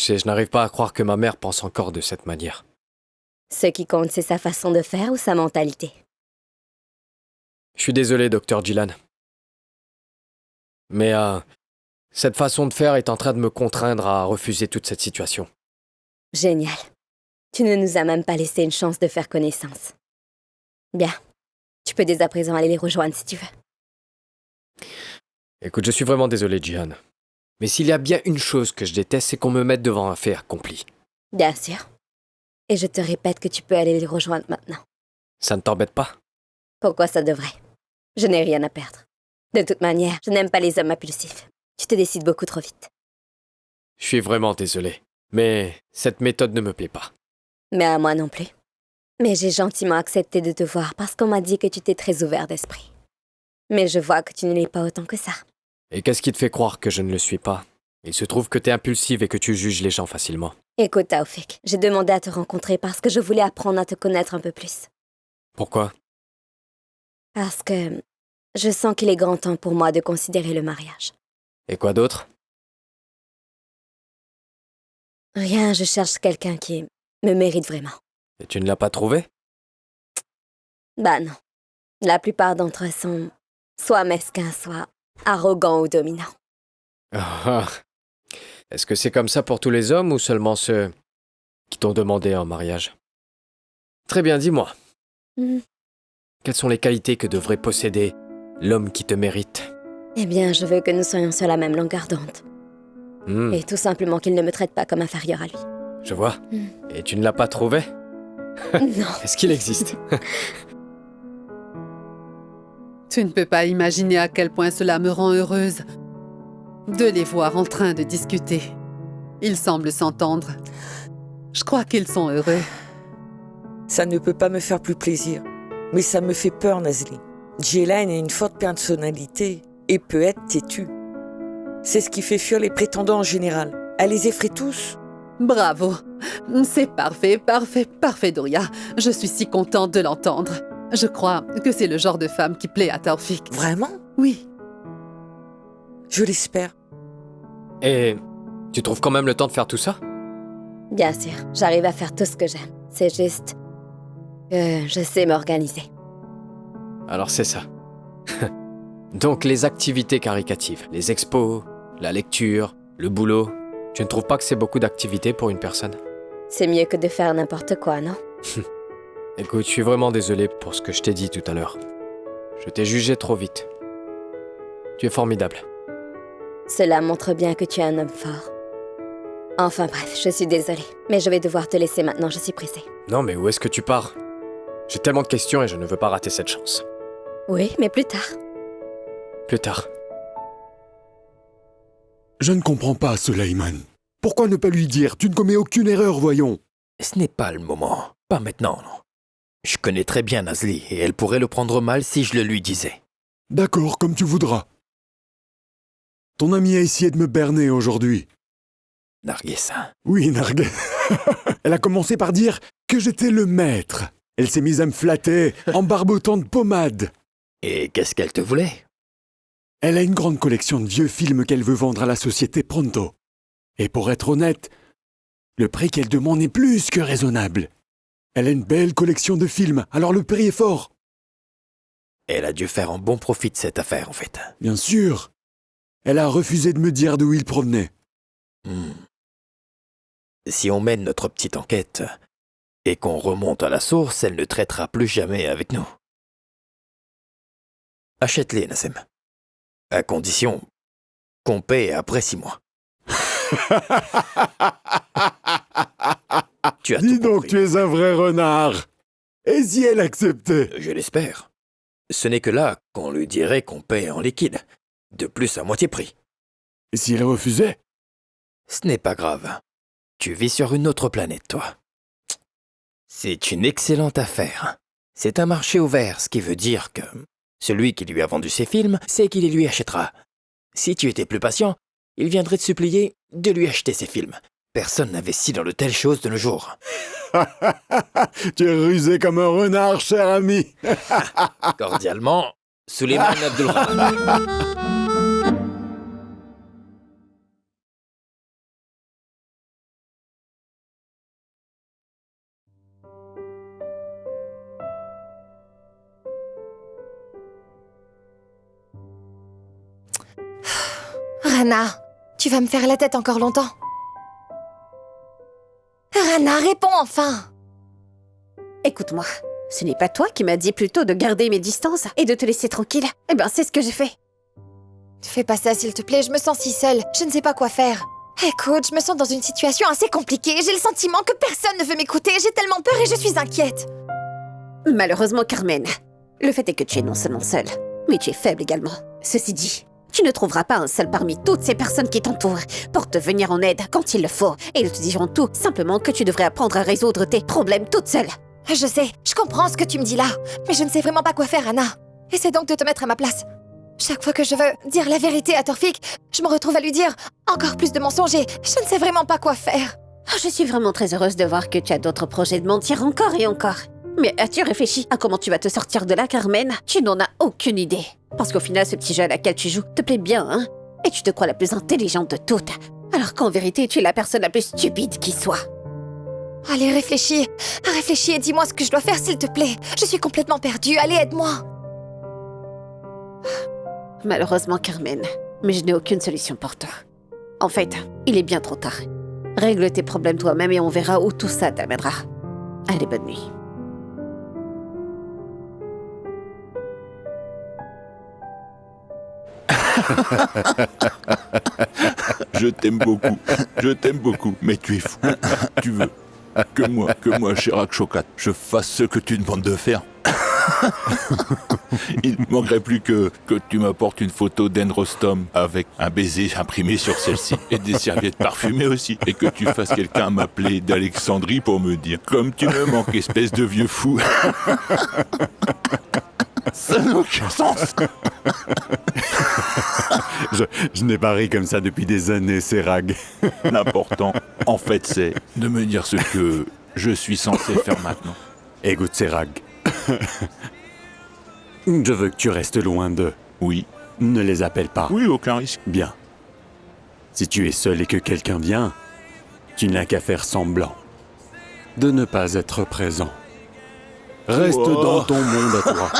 Je n'arrive pas à croire que ma mère pense encore de cette manière. Ce qui compte, c'est sa façon de faire ou sa mentalité. Je suis désolé, docteur Gillan. Mais cette façon de faire est en train de me contraindre à refuser toute cette situation. Génial. Tu ne nous as même pas laissé une chance de faire connaissance. Bien. Tu peux dès à présent aller les rejoindre si tu veux. Écoute, je suis vraiment désolé, Jihan. Mais s'il y a bien une chose que je déteste, c'est qu'on me mette devant un fait accompli. Bien sûr. Et je te répète que tu peux aller les rejoindre maintenant. Ça ne t'embête pas? Pourquoi ça devrait? Je n'ai rien à perdre. De toute manière, je n'aime pas les hommes impulsifs. Tu te décides beaucoup trop vite. Je suis vraiment désolé. Mais cette méthode ne me plaît pas. Mais à moi non plus. Mais j'ai gentiment accepté de te voir parce qu'on m'a dit que tu t'es très ouvert d'esprit. Mais je vois que tu ne l'es pas autant que ça. Et qu'est-ce qui te fait croire que je ne le suis pas? Il se trouve que t'es impulsive et que tu juges les gens facilement. Écoute, Taoufik, j'ai demandé à te rencontrer parce que je voulais apprendre à te connaître un peu plus. Pourquoi? Parce que je sens qu'il est grand temps pour moi de considérer le mariage. Et quoi d'autre? Rien, je cherche quelqu'un qui me mérite vraiment. Et tu ne l'as pas trouvé? Bah non. La plupart d'entre eux sont soit mesquins, soit arrogants ou dominants. Ah. Est-ce que c'est comme ça pour tous les hommes ou seulement ceux qui t'ont demandé en mariage? Très bien, dis-moi. Quelles sont les qualités que devrait posséder l'homme qui te mérite? Eh bien, je veux que nous soyons sur la même longueur d'onde. Et tout simplement qu'il ne me traite pas comme inférieur à lui. Je vois. Et tu ne l'as pas trouvé? Non. Est-ce qu'il existe? Tu ne peux pas imaginer à quel point cela me rend heureuse de les voir en train de discuter. Ils semblent s'entendre. Je crois qu'ils sont heureux. Ça ne peut pas me faire plus plaisir. Mais ça me fait peur, Nazli. Jillan a une forte personnalité et peut être têtue. C'est ce qui fait fuir les prétendants en général. Elle les effraie tous. Bravo. C'est parfait, parfait, parfait, Doria. Je suis si contente de l'entendre. Je crois que c'est le genre de femme qui plaît à Taoufik. Vraiment? Oui. Je l'espère. Et tu trouves quand même le temps de faire tout ça? Bien sûr, j'arrive à faire tout ce que j'aime. C'est juste que je sais m'organiser. Alors c'est ça. Donc les activités caricatives, les expos, la lecture, le boulot, tu ne trouves pas que c'est beaucoup d'activités pour une personne? C'est mieux que de faire n'importe quoi, non? Écoute, je suis vraiment désolé pour ce que je t'ai dit tout à l'heure. Je t'ai jugé trop vite. Tu es formidable. Cela montre bien que tu es un homme fort. Enfin bref, je suis désolée, mais je vais devoir te laisser maintenant, je suis pressée. Non mais où est-ce que tu pars? J'ai tellement de questions et je ne veux pas rater cette chance. Oui, mais plus tard. Plus tard. Je ne comprends pas, Suleiman. Pourquoi ne pas lui dire? Tu ne commets aucune erreur, voyons. Ce n'est pas le moment. Pas maintenant, non. Je connais très bien Nazli et elle pourrait le prendre mal si je le lui disais. D'accord, comme tu voudras. Ton amie a essayé de me berner aujourd'hui. Nargis. Oui, Narguez. Elle a commencé par dire que j'étais le maître. Elle s'est mise à me flatter en barbotant de pommade. Et qu'est-ce qu'elle te voulait? Elle a une grande collection de vieux films qu'elle veut vendre à la société Pronto. Et pour être honnête, le prix qu'elle demande est plus que raisonnable. Elle a une belle collection de films, alors le prix est fort. Elle a dû faire un bon profit de cette affaire, en fait. Bien sûr. Elle a refusé de me dire d'où il provenait. Si on mène notre petite enquête et qu'on remonte à la source, elle ne traitera plus jamais avec nous. Achète-les, Nassem. À condition qu'on paie après 6 mois. Tu as Dis tout donc, compris. tu es un vrai renard. Et si elle acceptait? Je l'espère. Ce n'est que là qu'on lui dirait qu'on paie en liquide. De plus à moitié prix. Et si elle refusait? Ce n'est pas grave. Tu vis sur une autre planète, toi. C'est une excellente affaire. C'est un marché ouvert, ce qui veut dire que celui qui lui a vendu ses films sait qu'il les lui achètera. Si tu étais plus patient, il viendrait te supplier de lui acheter ses films. Personne n'investit dans de telles choses de nos jours. Tu es rusé comme un renard, cher ami. Cordialement, Suleiman Abdulrahman. Rana, tu vas me faire la tête encore longtemps. Rana, réponds enfin! Écoute-moi, ce n'est pas toi qui m'as dit plutôt de garder mes distances et de te laisser tranquille. Eh ben, c'est ce que j'ai fait. Fais pas ça, s'il te plaît, je me sens si seule. Je ne sais pas quoi faire. Écoute, je me sens dans une situation assez compliquée. J'ai le sentiment que personne ne veut m'écouter. J'ai tellement peur et je suis inquiète. Malheureusement, Carmen, le fait est que tu es non seulement seule, mais tu es faible également. Ceci dit, tu ne trouveras pas un seul parmi toutes ces personnes qui t'entourent pour te venir en aide quand il le faut. Et ils te diront tout simplement que tu devrais apprendre à résoudre tes problèmes toute seule. Je sais, je comprends ce que tu me dis là, mais je ne sais vraiment pas quoi faire, Anna. Essaie donc de te mettre à ma place. Chaque fois que je veux dire la vérité à Torfik, je me retrouve à lui dire encore plus de mensonges et je ne sais vraiment pas quoi faire. Oh, je suis vraiment très heureuse de voir que tu as d'autres projets de mentir encore et encore. Mais as-tu réfléchi à comment tu vas te sortir de là, Carmen? Tu n'en as aucune idée. Parce qu'au final, ce petit jeu à laquelle tu joues te plaît bien, hein? Et tu te crois la plus intelligente de toutes. Alors qu'en vérité, tu es la personne la plus stupide qui soit. Allez, réfléchis et dis-moi ce que je dois faire, s'il te plaît. Je suis complètement perdue, allez, aide-moi. Malheureusement, Carmen, mais je n'ai aucune solution pour toi. En fait, il est bien trop tard. Règle tes problèmes toi-même et on verra où tout ça t'amènera. Allez, bonne nuit. Je t'aime beaucoup, mais tu es fou. Tu veux que moi, Chirac Chocat, je fasse ce que tu demandes de faire. Il ne manquerait plus que tu m'apportes une photo d'Anne Rostom avec un baiser imprimé sur celle-ci et des serviettes parfumées aussi. Et que tu fasses quelqu'un m'appeler d'Alexandrie pour me dire « Comme tu me manques, espèce de vieux fou !» Ça n'a aucun sens. Je n'ai pas ri comme ça depuis des années, Serag. L'important, en fait, c'est de me dire ce que je suis censé faire maintenant. Écoute, Serag. Je veux que tu restes loin d'eux. Oui. Ne les appelle pas. Oui, aucun risque. Bien. Si tu es seul et que quelqu'un vient, tu n'as qu'à faire semblant de ne pas être présent. Reste dans ton monde à toi.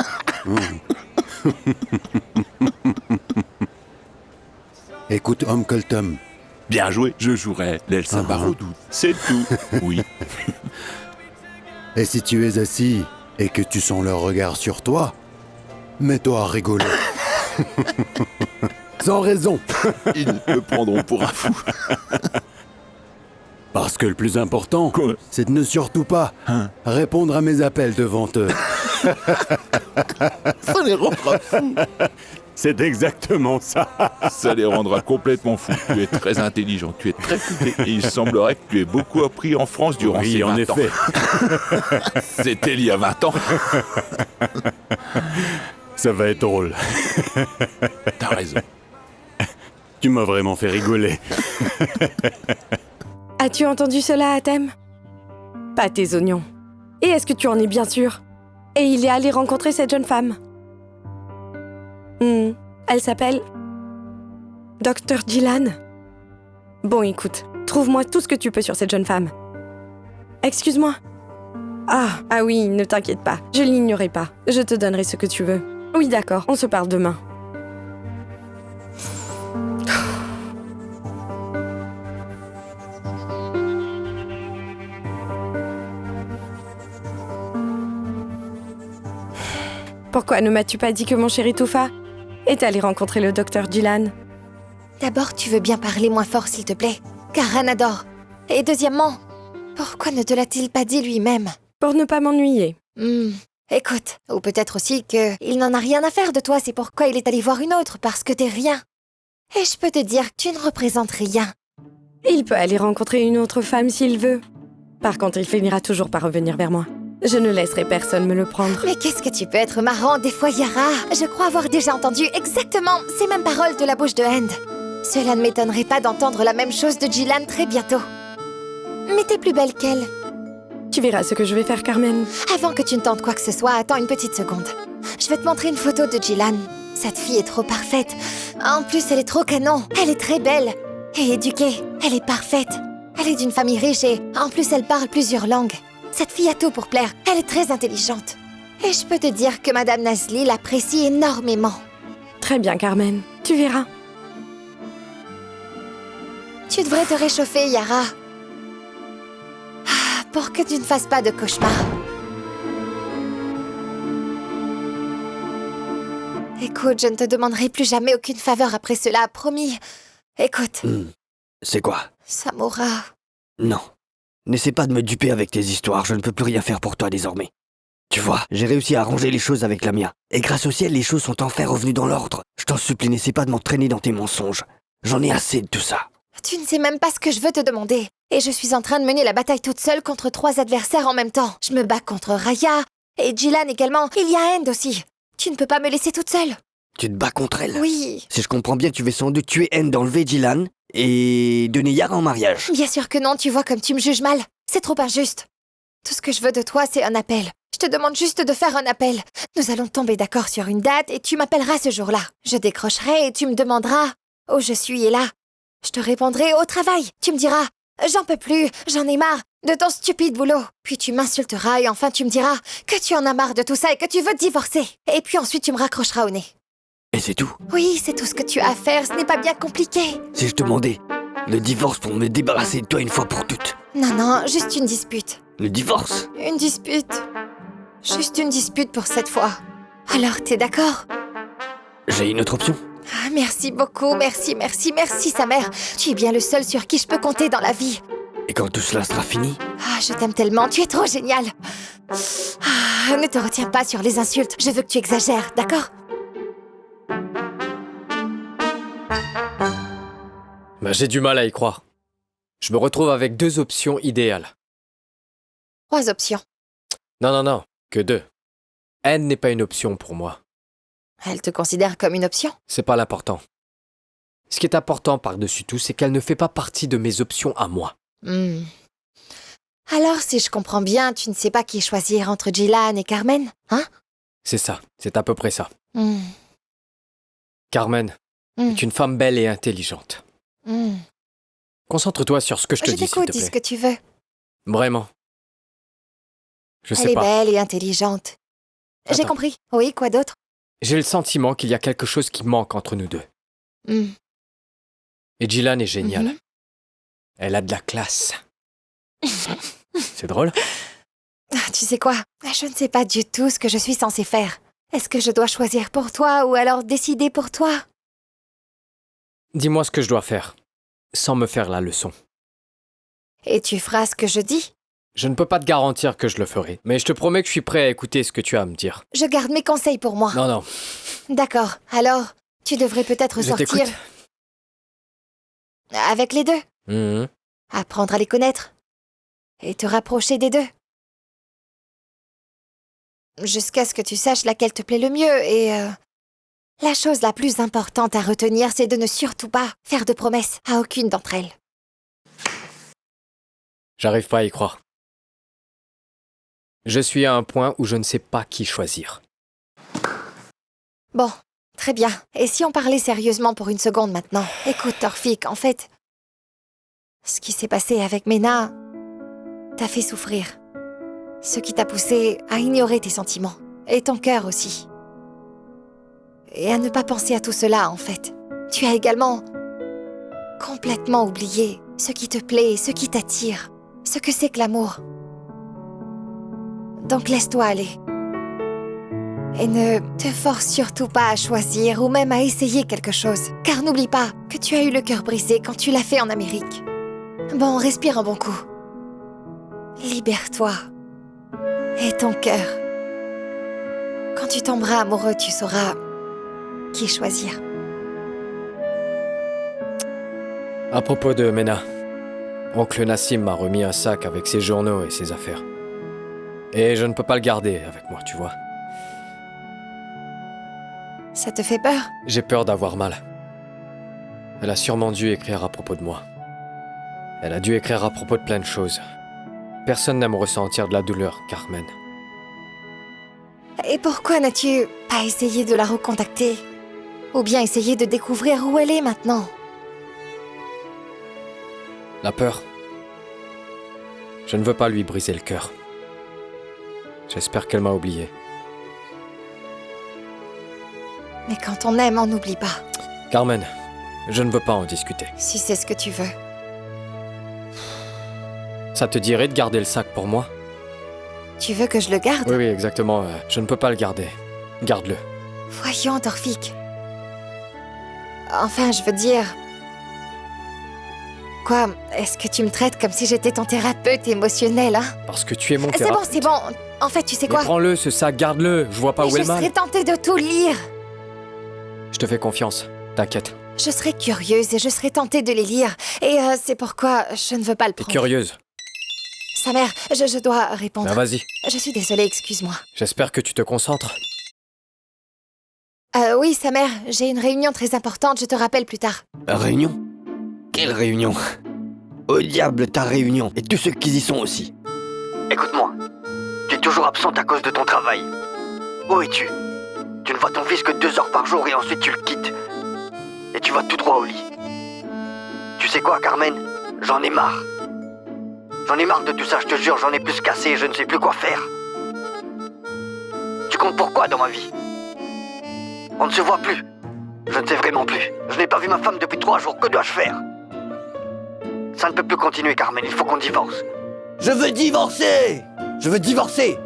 Écoute, Homme Coltum. Bien joué, je jouerai l'Elsa Barodou. C'est tout. Oui. Et si tu es assis et que tu sens leur regard sur toi, mets-toi à rigoler. Sans raison. Ils me prendront pour un fou. Parce que le plus important, c'est de ne surtout pas répondre à mes appels devant eux. Ça les rendra fous. C'est exactement ça. Ça les rendra complètement fous. Tu es très intelligent, tu es très futé. Et il semblerait que tu aies beaucoup appris en France durant ces 20 ans. Oui, en effet. C'était il y a 20 ans. Ça va être drôle. T'as raison. Tu m'as vraiment fait rigoler. As-tu entendu cela, Atem? Pas tes oignons. Et est-ce que tu en es bien sûr? Et il est allé rencontrer cette jeune femme. Elle s'appelle... Dr. Gillan. Bon, écoute, trouve-moi tout ce que tu peux sur cette jeune femme. Excuse-moi. Ah oui, ne t'inquiète pas, je l'ignorais pas. Je te donnerai ce que tu veux. Oui, d'accord, on se parle demain. Pourquoi ne m'as-tu pas dit que mon chéri Toufa est allé rencontrer le docteur Gillan? D'abord, tu veux bien parler moins fort, s'il te plaît, car Anne adore. Et deuxièmement, pourquoi ne te l'a-t-il pas dit lui-même? Pour ne pas m'ennuyer. Écoute, ou peut-être aussi qu'il n'en a rien à faire de toi, c'est pourquoi il est allé voir une autre, parce que t'es rien. Et je peux te dire que tu ne représentes rien. Il peut aller rencontrer une autre femme s'il veut. Par contre, il finira toujours par revenir vers moi. Je ne laisserai personne me le prendre. Mais qu'est-ce que tu peux être marrant des fois, Yara? Je crois avoir déjà entendu exactement ces mêmes paroles de la bouche de Hand. Cela ne m'étonnerait pas d'entendre la même chose de Gillan très bientôt. Mais t'es plus belle qu'elle. Tu verras ce que je vais faire, Carmen. Avant que tu ne tentes quoi que ce soit, attends une petite seconde. Je vais te montrer une photo de Gillan. Cette fille est trop parfaite. En plus, elle est trop canon. Elle est très belle. Et éduquée. Elle est parfaite. Elle est d'une famille riche et en plus, elle parle plusieurs langues. Cette fille a tout pour plaire. Elle est très intelligente. Et je peux te dire que Madame Nasli l'apprécie énormément. Très bien, Carmen. Tu verras. Tu devrais te réchauffer, Yara. Pour que tu ne fasses pas de cauchemars. Écoute, je ne te demanderai plus jamais aucune faveur après cela, promis. Écoute. C'est quoi? Samura. Non. N'essaie pas de me duper avec tes histoires, je ne peux plus rien faire pour toi désormais. Tu vois, j'ai réussi à arranger les choses avec Lamia. Et grâce au ciel, les choses sont enfin revenues dans l'ordre. Je t'en supplie, n'essaie pas de m'entraîner dans tes mensonges. J'en ai assez de tout ça. Tu ne sais même pas ce que je veux te demander. Et je suis en train de mener la bataille toute seule contre 3 adversaires en même temps. Je me bats contre Raya, et Jilan également. Il y a End aussi. Tu ne peux pas me laisser toute seule. Tu te bats contre elle? Oui. Si je comprends bien, tu veux sans doute tuer End, enlever Jilan et donner Yara en mariage. Bien sûr que non, tu vois comme tu me juges mal. C'est trop injuste. Tout ce que je veux de toi, c'est un appel. Je te demande juste de faire un appel. Nous allons tomber d'accord sur une date et tu m'appelleras ce jour-là. Je décrocherai et tu me demanderas où je suis et là. Je te répondrai au travail. Tu me diras j'en peux plus, j'en ai marre de ton stupide boulot. Puis tu m'insulteras et enfin tu me diras que tu en as marre de tout ça et que tu veux te divorcer. Et puis ensuite tu me raccrocheras au nez. Et c'est tout? Oui, c'est tout ce que tu as à faire, ce n'est pas bien compliqué. Si je te demandais le divorce pour me débarrasser de toi une fois pour toutes. Non, juste une dispute. Le divorce? Une dispute. Juste une dispute pour cette fois. Alors, t'es d'accord? J'ai une autre option. Ah, merci beaucoup, merci, sa mère. Tu es bien le seul sur qui je peux compter dans la vie. Et quand tout cela sera fini? Ah, je t'aime tellement, tu es trop génial. Ah, ne te retiens pas sur les insultes, je veux que tu exagères, d'accord? J'ai du mal à y croire. Je me retrouve avec 2 options idéales. 3 options. Non, que 2. End n'est pas une option pour moi. Elle te considère comme une option? C'est pas l'important. Ce qui est important par-dessus tout, c'est qu'elle ne fait pas partie de mes options à moi. Alors, si je comprends bien, tu ne sais pas qui choisir entre Jilan et Carmen, hein? C'est ça, c'est à peu près ça. Carmen est une femme belle et intelligente. Concentre-toi sur ce que je te dis, s'il te t'écoute, plaît. dis ce que tu veux. Vraiment. Je sais Elle est pas. belle et intelligente. J'ai Attends. compris. Oui, quoi d'autre? J'ai le sentiment qu'il y a quelque chose qui manque entre nous deux. Et Jilan est géniale. Elle a de la classe. C'est drôle? Tu sais quoi? Je ne sais pas du tout ce que je suis censée faire. Est-ce que je dois choisir pour toi ou alors décider pour toi? Dis-moi ce que je dois faire, sans me faire la leçon. Et tu feras ce que je dis? Je ne peux pas te garantir que je le ferai, mais je te promets que je suis prêt à écouter ce que tu as à me dire. Je garde mes conseils pour moi. Non. D'accord. Alors, tu devrais peut-être Je sortir... t'écoute. Avec les deux. Apprendre à les connaître. Et te rapprocher des deux. Jusqu'à ce que tu saches laquelle te plaît le mieux et... La chose la plus importante à retenir, c'est de ne surtout pas faire de promesses à aucune d'entre elles. J'arrive pas à y croire. Je suis à un point où je ne sais pas qui choisir. Bon, très bien. Et si on parlait sérieusement pour une seconde maintenant? Écoute, Torfik, en fait... Ce qui s'est passé avec Mena t'a fait souffrir. Ce qui t'a poussé à ignorer tes sentiments. Et ton cœur aussi. Et à ne pas penser à tout cela, en fait. Tu as également complètement oublié ce qui te plaît, ce qui t'attire, ce que c'est que l'amour. Donc laisse-toi aller. Et ne te force surtout pas à choisir ou même à essayer quelque chose. Car n'oublie pas que tu as eu le cœur brisé quand tu l'as fait en Amérique. Bon, respire un bon coup. Libère-toi. Et ton cœur. Quand tu tomberas amoureux, tu sauras qui choisir. À propos de Mena, oncle Nassim m'a remis un sac avec ses journaux et ses affaires. Et je ne peux pas le garder avec moi, tu vois. Ça te fait peur? J'ai peur d'avoir mal. Elle a sûrement dû écrire à propos de moi. Elle a dû écrire à propos de plein de choses. Personne n'aime ressentir de la douleur, Carmen. Et pourquoi n'as-tu pas essayé de la recontacter? Ou bien essayer de découvrir où elle est maintenant? La peur. Je ne veux pas lui briser le cœur. J'espère qu'elle m'a oublié. Mais quand on aime, on n'oublie pas. Carmen, je ne veux pas en discuter. Si c'est ce que tu veux. Ça te dirait de garder le sac pour moi? Tu veux que je le garde? Oui, exactement. Je ne peux pas le garder. Garde-le. Voyons, Torfik. Enfin, je veux dire... Quoi? Est-ce que tu me traites comme si j'étais ton thérapeute émotionnel, hein? Parce que tu es mon C'est thérapeute. bon, c'est bon. En fait, tu sais quoi? Mais prends-le, ce sac, garde-le. Je vois pas où est le mal. Je serais tentée de tout lire. Je te fais confiance. T'inquiète. Je serais curieuse et je serais tentée de les lire. Et c'est pourquoi je ne veux pas le T'es prendre. curieuse. Sa mère, je dois répondre. Ben vas-y. Je suis désolée, excuse-moi. J'espère que tu te concentres. Oui, sa mère, j'ai une réunion très importante, je te rappelle plus tard. Réunion? Quelle réunion? Au diable ta réunion, et tous ceux qui y sont aussi. Écoute-moi, tu es toujours absente à cause de ton travail. Où es-tu? Tu ne vois ton fils que 2 heures par jour et ensuite tu le quittes. Et tu vas tout droit au lit. Tu sais quoi, Carmen? J'en ai marre. J'en ai marre de tout ça, je te jure, j'en ai plus qu'assez et je ne sais plus quoi faire. Tu comptes pour quoi dans ma vie? On ne se voit plus. Je ne sais vraiment plus. Je n'ai pas vu ma femme depuis 3 jours, que dois-je faire? Ça ne peut plus continuer, Carmen, il faut qu'on divorce. Je veux divorcer! Je veux divorcer!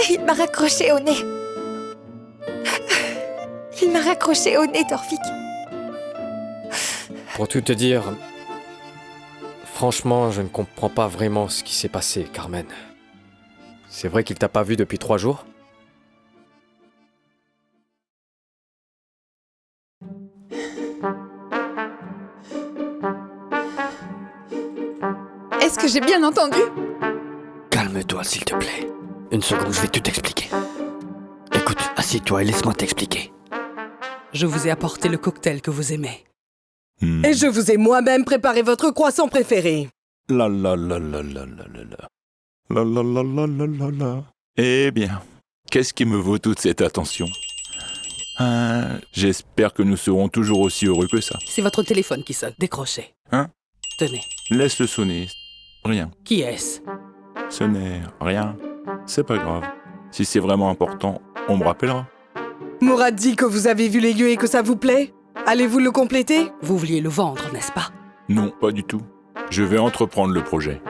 Il m'a raccroché au nez. Il m'a raccroché au nez, Torfik. Pour tout te dire, franchement, je ne comprends pas vraiment ce qui s'est passé, Carmen. C'est vrai qu'il t'a pas vu depuis 3 jours? Est-ce que j'ai bien entendu? Calme-toi, s'il te plaît. Une seconde, je vais tout t'expliquer. Écoute, assieds-toi et laisse-moi t'expliquer. Je vous ai apporté le cocktail que vous aimez. Et je vous ai moi-même préparé votre croissant préféré. La la la la la la la la. La la la la la la la. Eh bien, qu'est-ce qui me vaut toute cette attention? J'espère que nous serons toujours aussi heureux que ça. C'est votre téléphone qui sonne. Décrochez. Hein? Tenez. Laisse-le sonner. Rien. Qui est-ce? Ce n'est rien. C'est pas grave. Si c'est vraiment important, on me rappellera. Mourad dit que vous avez vu les lieux et que ça vous plaît. Allez-vous le compléter? Vous vouliez le vendre, n'est-ce pas? Non, pas du tout. Je vais entreprendre le projet.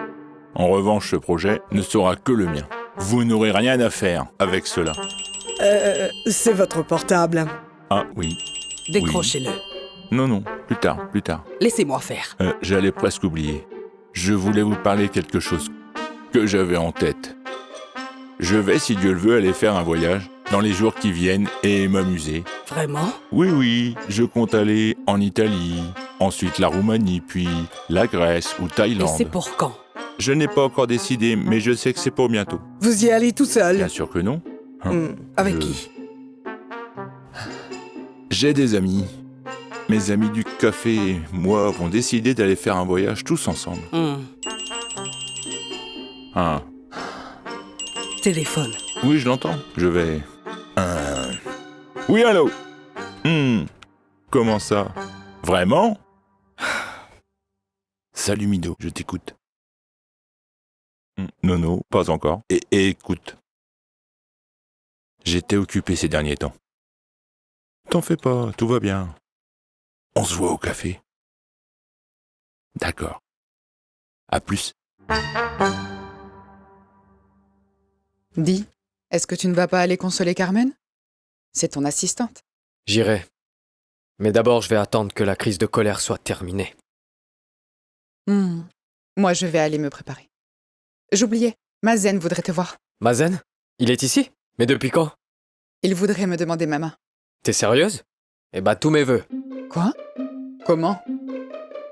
En revanche, ce projet ne sera que le mien. Vous n'aurez rien à faire avec cela. C'est votre portable. Ah oui. Décrochez-le. Oui. Non, plus tard. Laissez-moi faire. J'allais presque oublier. Je voulais vous parler quelque chose que j'avais en tête. Je vais, si Dieu le veut, aller faire un voyage dans les jours qui viennent et m'amuser. Vraiment? Oui, je compte aller en Italie, ensuite la Roumanie, puis la Grèce ou Thaïlande. Et c'est pour quand? Je n'ai pas encore décidé, mais je sais que c'est pour bientôt. Vous y allez tout seul? Bien sûr que non. Avec qui? J'ai des amis. Mes amis du café et moi avons décidé d'aller faire un voyage tous ensemble. Téléphone. Oui, je l'entends. Je vais... Oui, allô? Comment ça? Vraiment? Salut Mido, je t'écoute. Non, pas encore. Et écoute. J'étais occupé ces derniers temps. T'en fais pas, tout va bien. On se voit au café. D'accord. À plus. Dis, est-ce que tu ne vas pas aller consoler Carmen? C'est ton assistante. J'irai. Mais d'abord, je vais attendre que la crise de colère soit terminée. Moi, je vais aller me préparer. J'oubliais, Mazen voudrait te voir. Mazen? Il est ici? Mais depuis quand? Il voudrait me demander ma main. T'es sérieuse? Eh ben, tous mes vœux. Quoi? Comment?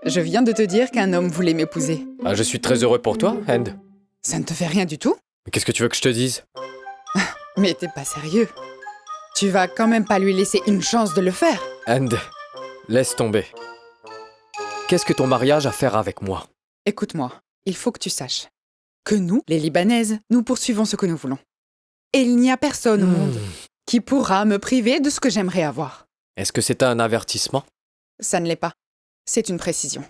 Je viens de te dire qu'un homme voulait m'épouser. Ah, je suis très heureux pour toi, End. Ça ne te fait rien du tout? Mais qu'est-ce que tu veux que je te dise? Mais t'es pas sérieux. Tu vas quand même pas lui laisser une chance de le faire. End, laisse tomber. Qu'est-ce que ton mariage a à faire avec moi? Écoute-moi, il faut que tu saches que nous, les Libanaises, nous poursuivons ce que nous voulons. Et il n'y a personne au monde qui pourra me priver de ce que j'aimerais avoir. Est-ce que c'est un avertissement? Ça ne l'est pas. C'est une précision.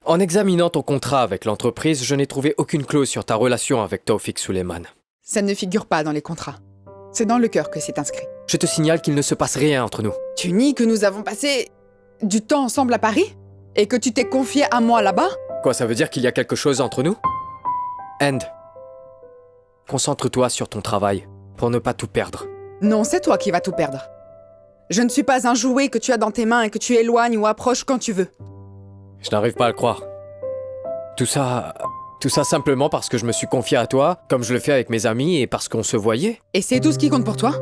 En examinant ton contrat avec l'entreprise, je n'ai trouvé aucune clause sur ta relation avec Taoufik Suleiman. Ça ne figure pas dans les contrats. C'est dans le cœur que c'est inscrit. Je te signale qu'il ne se passe rien entre nous. Tu nies que nous avons passé du temps ensemble à Paris? Et que tu t'es confié à moi là-bas? Quoi, ça veut dire qu'il y a quelque chose entre nous? And, concentre-toi sur ton travail, pour ne pas tout perdre. Non, c'est toi qui vas tout perdre. Je ne suis pas un jouet que tu as dans tes mains et que tu éloignes ou approches quand tu veux. Je n'arrive pas à le croire. Tout ça simplement parce que je me suis confié à toi, comme je le fais avec mes amis et parce qu'on se voyait. Et c'est tout ce qui compte pour toi?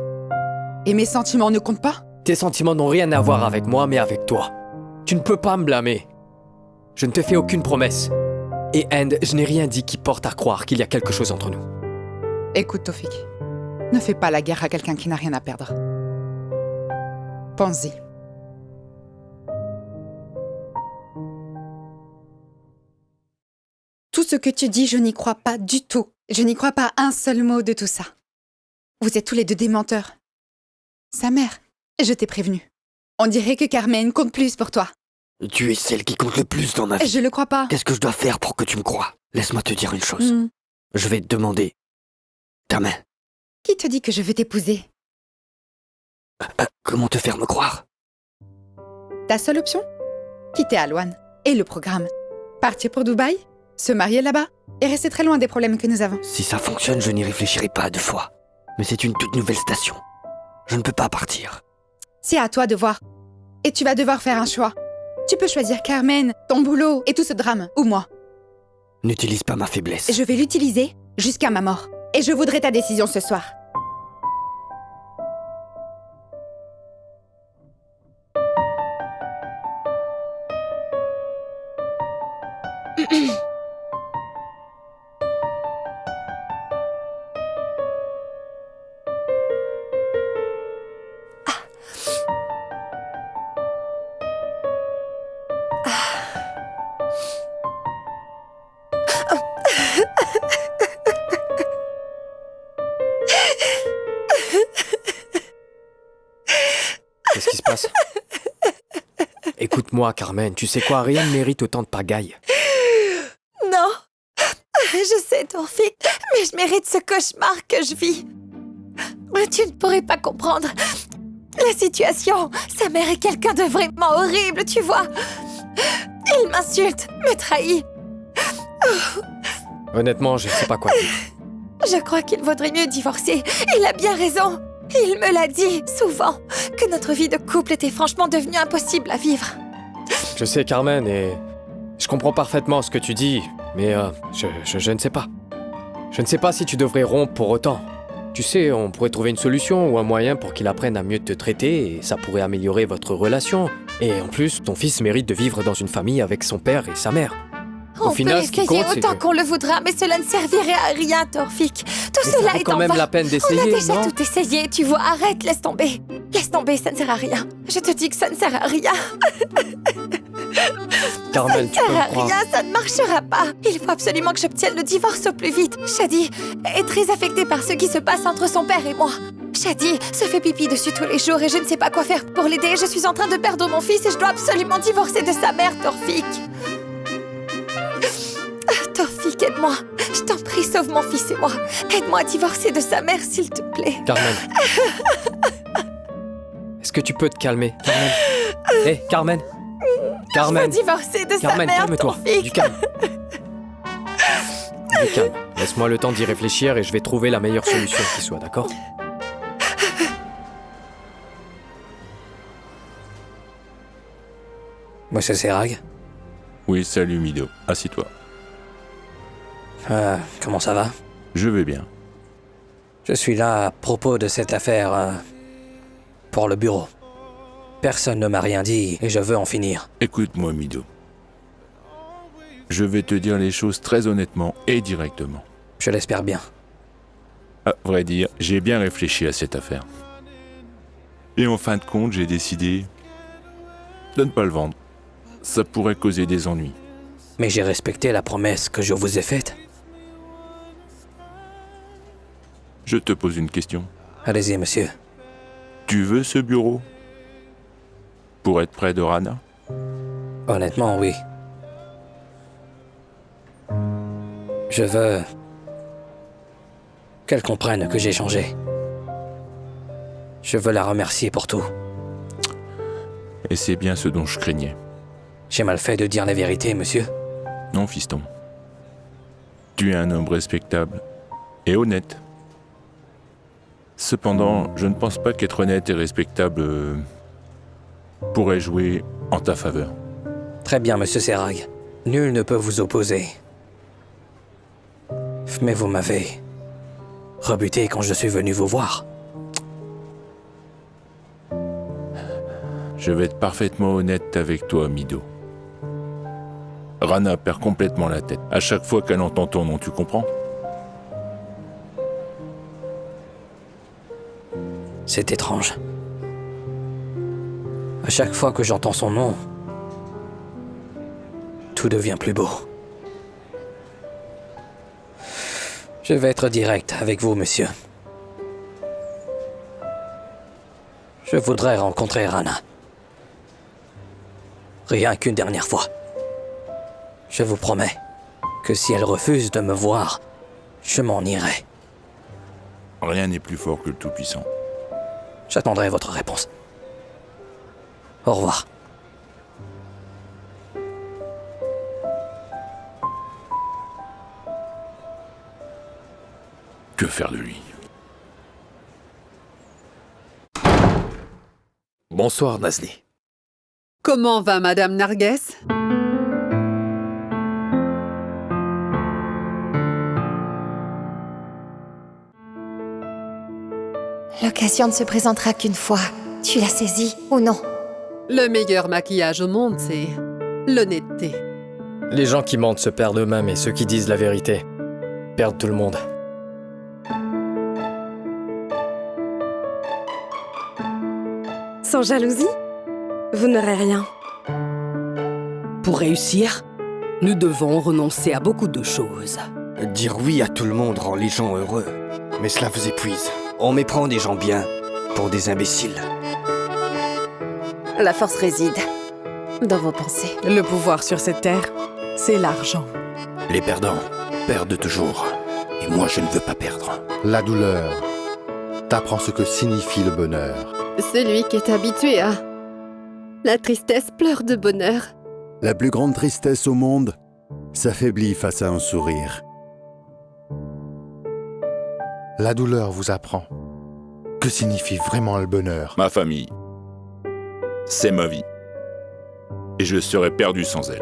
Et mes sentiments ne comptent pas? Tes sentiments n'ont rien à voir avec moi, mais avec toi. Tu ne peux pas me blâmer. Je ne te fais aucune promesse. Et And, je n'ai rien dit qui porte à croire qu'il y a quelque chose entre nous. Écoute, Tofik, ne fais pas la guerre à quelqu'un qui n'a rien à perdre. Pense-y. Tout ce que tu dis, je n'y crois pas du tout. Je n'y crois pas un seul mot de tout ça. Vous êtes tous les deux des menteurs. Sa mère, je t'ai prévenu. On dirait que Carmen compte plus pour toi. Tu es celle qui compte le plus dans ma vie. Je le crois pas. Qu'est-ce que je dois faire pour que tu me croies? Laisse-moi te dire une chose. Je vais te demander ta main. Qui te dit que je vais t'épouser? Comment te faire me croire? Ta seule option? Quitter Alouane et le programme. Partir pour Dubaï, se marier là-bas et rester très loin des problèmes que nous avons. Si ça fonctionne, je n'y réfléchirai pas à 2 fois. Mais c'est une toute nouvelle station. Je ne peux pas partir. C'est à toi de voir. Et tu vas devoir faire un choix. Tu peux choisir Carmen, ton boulot et tout ce drame, ou moi. N'utilise pas ma faiblesse. Je vais l'utiliser jusqu'à ma mort. Et je voudrais ta décision ce soir. Qu'est-ce qui se passe? Écoute-moi, Carmen, tu sais quoi, rien ne mérite autant de pagaille. Non, je sais, Tofik, mais je mérite ce cauchemar que je vis. Tu ne pourrais pas comprendre la situation. Sa mère est quelqu'un de vraiment horrible, tu vois. Il m'insulte, me trahit. Honnêtement, je ne sais pas quoi dire. Je crois qu'il vaudrait mieux divorcer. Il a bien raison. Il me l'a dit, souvent, que notre vie de couple était franchement devenue impossible à vivre. Je sais, Carmen, et je comprends parfaitement ce que tu dis, mais je ne sais pas. Je ne sais pas si tu devrais rompre pour autant. Tu sais, on pourrait trouver une solution ou un moyen pour qu'il apprenne à mieux te traiter, et ça pourrait améliorer votre relation. Et en plus, ton fils mérite de vivre dans une famille avec son père et sa mère. On peut essayer autant qu'on le voudra, mais cela ne servirait à rien, Tofik. Tout mais cela ça vaut est quand en même vain. la peine d'essayer, On a déjà non? tout essayé, tu vois. Arrête, laisse tomber. Laisse tomber, ça ne sert à rien. Je te dis que ça ne sert à rien. Carmen, tu ça peux ne me sert à croire. rien, ça ne marchera pas. Il faut absolument que j'obtienne le divorce au plus vite. Shadi est très affectée par ce qui se passe entre son père et moi. Shadi se fait pipi dessus tous les jours et je ne sais pas quoi faire pour l'aider. Je suis en train de perdre mon fils et je dois absolument divorcer de sa mère, Tofik. Tofik, aide-moi. Je t'en prie, sauve mon fils et moi. Aide-moi à divorcer de sa mère, s'il te plaît. Carmen. Est-ce que tu peux te calmer, Carmen? Hé, Carmen. Carmen. Je veux divorcer de sa Carmen, mère, calme-toi. Tofik. Du calme. Du calme. Laisse-moi le temps d'y réfléchir et je vais trouver la meilleure solution qui soit, d'accord? Monsieur Serag? Oui, salut Mido. Assis-toi. Comment ça va? Je vais bien. Je suis là à propos de cette affaire pour le bureau. Personne ne m'a rien dit et je veux en finir. Écoute-moi, Mido. Je vais te dire les choses très honnêtement et directement. Je l'espère bien. À vrai dire, j'ai bien réfléchi à cette affaire. Et en fin de compte, j'ai décidé de ne pas le vendre. Ça pourrait causer des ennuis. Mais j'ai respecté la promesse que je vous ai faite. Je te pose une question. Allez-y, monsieur. Tu veux ce bureau? Pour être près de Rana? Honnêtement, oui. Je veux qu'elle comprenne que j'ai changé. Je veux la remercier pour tout. Et c'est bien ce dont je craignais. J'ai mal fait de dire la vérité, monsieur. Non, fiston. Tu es un homme respectable et honnête. Cependant, je ne pense pas qu'être honnête et respectable pourrait jouer en ta faveur. Très bien, monsieur Serag. Nul ne peut vous opposer. Mais vous m'avez rebuté quand je suis venu vous voir. Je vais être parfaitement honnête avec toi, Mido. Rana perd complètement la tête à chaque fois qu'elle entend ton nom, tu comprends? C'est étrange. À chaque fois que j'entends son nom, tout devient plus beau. Je vais être direct avec vous, monsieur. Je voudrais rencontrer Rana. Rien qu'une dernière fois. Je vous promets que si elle refuse de me voir, je m'en irai. Rien n'est plus fort que le Tout-Puissant. J'attendrai votre réponse. Au revoir. Que faire de lui? Bonsoir, Nazli. Comment va Madame Nargues? L'occasion ne se présentera qu'une fois. Tu l'as saisie ou non? Le meilleur maquillage au monde, c'est l'honnêteté. Les gens qui mentent se perdent eux-mêmes et ceux qui disent la vérité perdent tout le monde. Sans jalousie, vous n'aurez rien. Pour réussir, nous devons renoncer à beaucoup de choses. Dire oui à tout le monde rend les gens heureux. Mais cela vous épuise. On méprend des gens bien pour des imbéciles. La force réside dans vos pensées. Le pouvoir sur cette terre, c'est l'argent. Les perdants perdent toujours. Et moi, je ne veux pas perdre. La douleur t'apprend ce que signifie le bonheur. Celui qui est habitué à la tristesse pleure de bonheur. La plus grande tristesse au monde s'affaiblit face à un sourire. La douleur vous apprend que signifie vraiment le bonheur. Ma famille, c'est ma vie. Et je serais perdu sans elle.